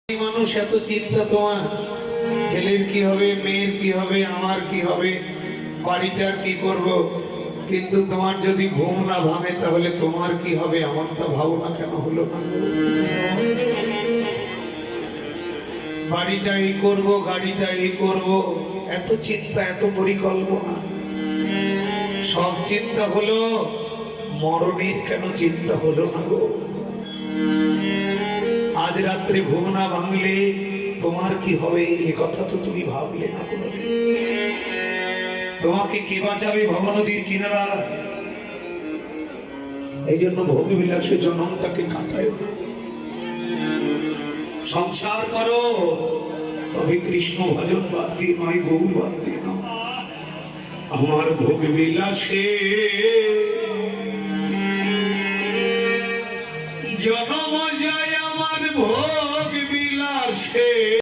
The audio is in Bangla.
মানুষ এত চিন্তা তোমার ছেলের কি হবে, মেয়ের কি হবে, আমার কি হবে, বাড়িটার কি করব, কিন্তু তোমার যদি ঘুম না ভাঙে তাহলে তোমার কি হবে এমনটা ভাবনা কেন হলো না? বাড়িটা এই করবো, গাড়িটা এই করবো, এত চিন্তা, এত পরিকল্পনা, সব চিন্তা হলো, মরণের কেন চিন্তা হলো না গো? আজ রাত্রে ঘুম না ভাঙলে তোমার কি হবে এ কথা তো তুমি ভাবলে না কোনোদিন। তোমাকে কে বাঁচাবে ভবনদীর কিনারা? এই জন্য ভোগ বিলাসে জনমটাকে কাটায়, সংসার করো, তবে কৃষ্ণ ভজন বাদ দিয়ে নয়, গৌর বাদ দিয়ে নয়। আমার ভোগ বিলাসে জনম যায়, আমার ভোগ বিলাসে